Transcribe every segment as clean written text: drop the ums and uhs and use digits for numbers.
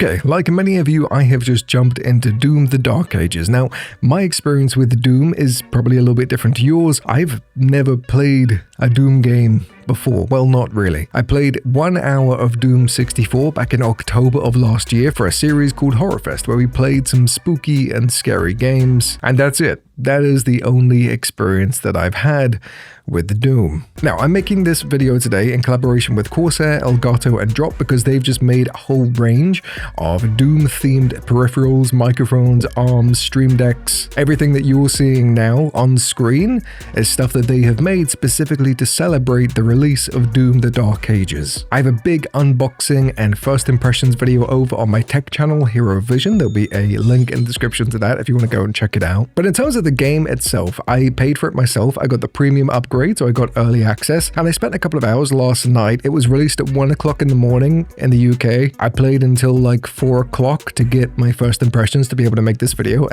Okay, like many of you, I have just jumped into Doom the Dark Ages. Now, my experience with Doom is probably a little bit different to yours. I've never played a Doom game before. Well, not really. I played 1 hour of Doom 64 back in October of last year for a series called Horrorfest, where we played some spooky and scary games, and that's it. That is the only experience that I've had with Doom. Now, I'm making this video today in collaboration with Corsair, Elgato, and Drop because they've just made a whole range of Doom-themed peripherals, microphones, arms, stream decks. Everything that you're seeing now on screen is stuff that they have made specifically to celebrate the release of Doom the Dark Ages. I have a big unboxing and first impressions video over on my tech channel, HeroVision. There'll be a link in the description to that if you want to go and check it out. But in terms of the game itself, I paid for it myself. I got the premium upgrade, so I got early access, and I spent a couple of hours last night. It was released at 1 o'clock in the morning in the UK. I played until like 4 o'clock to get my first impressions to be able to make this video.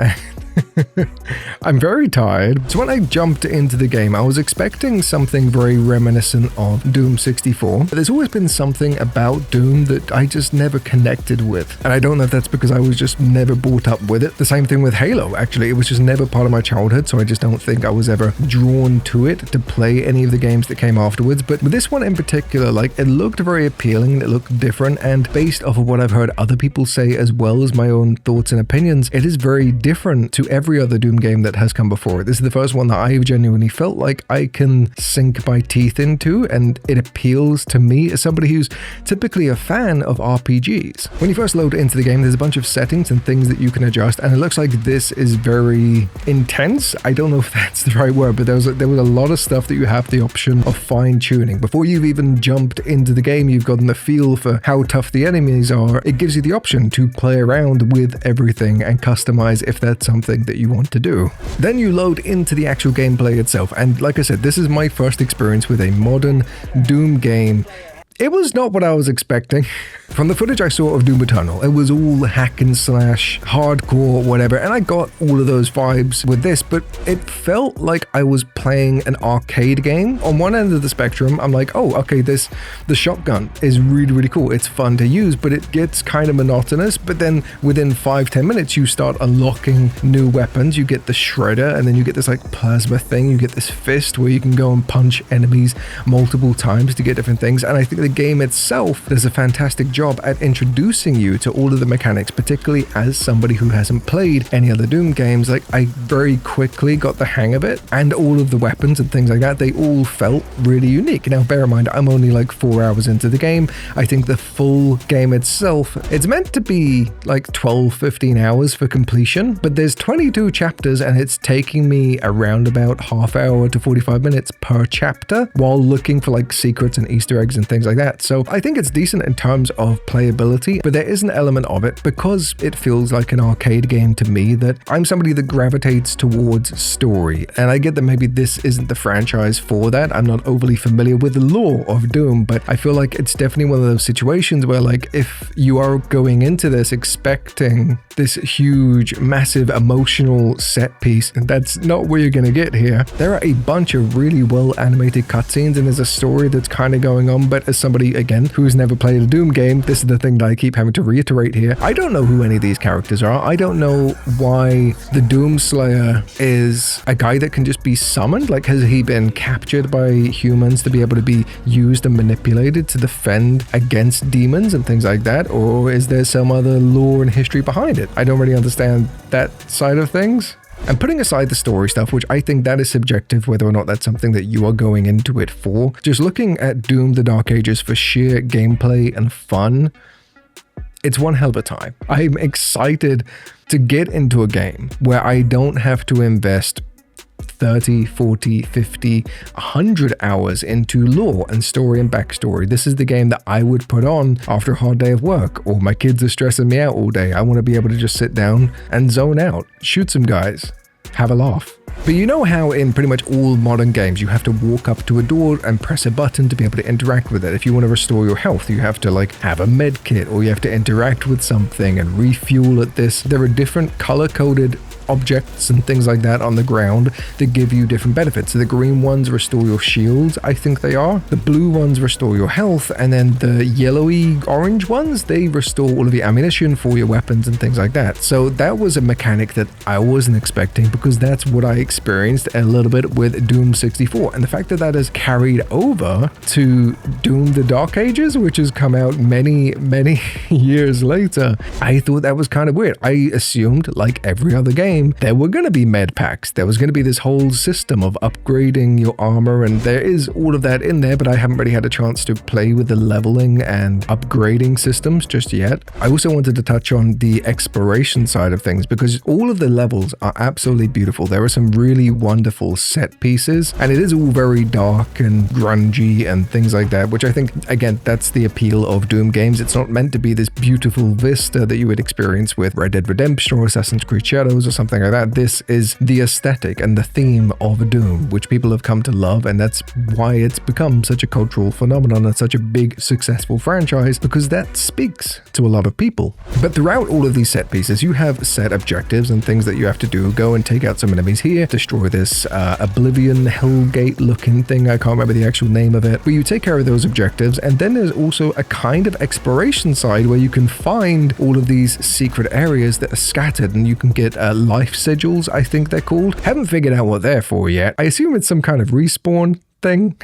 I'm very tired. So when I jumped into the game, I was expecting something very reminiscent of Doom 64, but there's always been something about Doom that I just never connected with. And I don't know if that's because I was just never brought up with it. The same thing with Halo, actually. It was just never part of my childhood, so I just don't think I was ever drawn to it to play any of the games that came afterwards. But with this one in particular, like, it looked very appealing, it looked different, and based off of what I've heard other people say as well as my own thoughts and opinions, it is very different to every other Doom game that has come before it. This is the first one that I've genuinely felt like I can sink my teeth into, and it appeals to me as somebody who's typically a fan of RPGs. When you first load into the game, there's a bunch of settings and things that you can adjust, and it looks like this is very intense. I don't know if that's the right word, but there was a lot of stuff that you have the option of fine-tuning. Before you've even jumped into the game, you've gotten the feel for how tough the enemies are. It gives you the option to play around with everything and customize if that's something that you want to do. Then you load into the actual gameplay itself, and like I said, this is my first experience with a modern Doom game. It was not what I was expecting. From the footage I saw of Doom Eternal, it was all hack and slash, hardcore, whatever, and I got all of those vibes with this, but it felt like I was playing an arcade game. On one end of the spectrum, I'm like, oh, okay, the shotgun is really, really cool. It's fun to use, but it gets kind of monotonous. But then within 5-10 minutes, you start unlocking new weapons. You get the shredder, and then you get this like plasma thing. You get this fist where you can go and punch enemies multiple times to get different things. And I think the game itself does a fantastic job at introducing you to all of the mechanics, particularly as somebody who hasn't played any other Doom games. Like, I very quickly got the hang of it, and all of the weapons and things like that, they all felt really unique. Now, bear in mind, I'm only like 4 hours into the game. I think the full game itself, it's meant to be like 12-15 hours for completion, but there's 22 chapters, and it's taking me around about half hour to 45 minutes per chapter while looking for like secrets and Easter eggs and things like that. So I think it's decent in terms of playability, but there is an element of it, because it feels like an arcade game to me, that I'm somebody that gravitates towards story. And I get that maybe this isn't the franchise for that. I'm not overly familiar with the lore of Doom, but I feel like it's definitely one of those situations where, like, if you are going into this expecting this huge, massive, emotional set piece, and that's not what you're gonna get here. There are a bunch of really well animated cutscenes, and there's a story that's kind of going on, but as somebody, again, who's never played a Doom game, this is the thing that I keep having to reiterate here. I don't know who any of these characters are. I don't know why the Doom Slayer is a guy that can just be summoned. Like, has he been captured by humans to be able to be used and manipulated to defend against demons and things like that? Or is there some other lore and history behind it? I don't really understand that side of things. And putting aside the story stuff, which I think that is subjective, whether or not that's something that you are going into it for, just looking at Doom the Dark Ages for sheer gameplay and fun, it's one hell of a time. I'm excited to get into a game where I don't have to invest 30, 40, 50, 100 hours into lore and story and backstory. This is the game that I would put on after a hard day of work, or my kids are stressing me out all day. I want to be able to just sit down and zone out, shoot some guys, have a laugh. But you know how in pretty much all modern games you have to walk up to a door and press a button to be able to interact with it. If you want to restore your health, you have to like have a med kit, or you have to interact with something and refuel at this. There are different color-coded objects and things like that on the ground that give you different benefits. So the green ones restore your shields, I think they are. The blue ones restore your health, and then the yellowy orange ones, they restore all of your ammunition for your weapons and things like that. So that was a mechanic that I wasn't expecting, because that's what I experienced a little bit with Doom 64. And the fact that that has carried over to Doom the Dark Ages, which has come out many years later, I thought that was kind of weird. I assumed, like every other game, there were going to be med packs. There was going to be this whole system of upgrading your armor, and there is all of that in there, but I haven't really had a chance to play with the leveling and upgrading systems just yet. I also wanted to touch on the exploration side of things, because all of the levels are absolutely beautiful. There are some really wonderful set pieces, and it is all very dark and grungy and things like that, which I think, again, that's the appeal of Doom games. It's not meant to be this beautiful vista that you would experience with Red Dead Redemption or Assassin's Creed Shadows or something like that. This is the aesthetic and the theme of Doom, which people have come to love, and that's why it's become such a cultural phenomenon and such a big, successful franchise, because that speaks to a lot of people. But throughout all of these set pieces, you have set objectives and things that you have to do. Go and take out some enemies here, destroy this Oblivion Hellgate looking thing, I can't remember the actual name of it, but you take care of those objectives. And then there's also a kind of exploration side where you can find all of these secret areas that are scattered, and you can get life sigils, I think they're called. Haven't figured out what they're for yet. I assume it's some kind of respawn thing.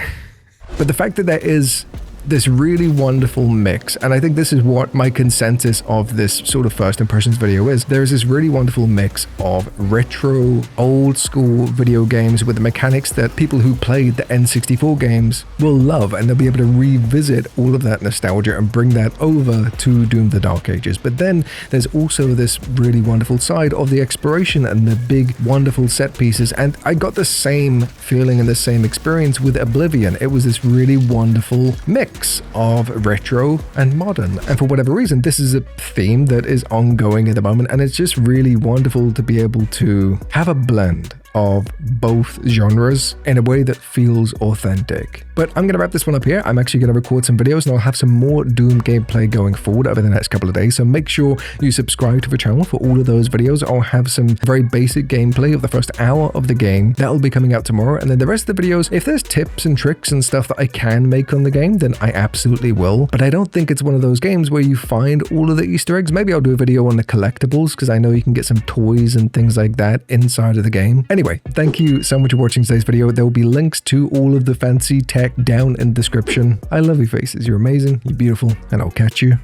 But the fact that there is this really wonderful mix, and I think this is what my consensus of this sort of first impressions video is. There's this really wonderful mix of retro, old school video games with the mechanics that people who played the N64 games will love, and they'll be able to revisit all of that nostalgia and bring that over to Doom the Dark Ages. But then there's also this really wonderful side of the exploration and the big wonderful set pieces, and I got the same feeling and the same experience with Oblivion. It was this really wonderful mix of retro and modern, and for whatever reason this is a theme that is ongoing at the moment, and it's just really wonderful to be able to have a blend of both genres in a way that feels authentic. But I'm going to wrap this one up here. I'm actually going to record some videos, and I'll have some more Doom gameplay going forward over the next couple of days, so make sure you subscribe to the channel for all of those videos. I'll have some very basic gameplay of the first hour of the game. That'll be coming out tomorrow, and then the rest of the videos, if there's tips and tricks and stuff that I can make on the game, then I absolutely will. But I don't think it's one of those games where you find all of the Easter eggs. Maybe I'll do a video on the collectibles, because I know you can get some toys and things like that inside of the game. Anyway, thank you so much for watching today's video. There will be links to all of the fancy tech down in the description. I love your faces. You're amazing. You're beautiful. And I'll catch you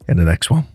in the next one.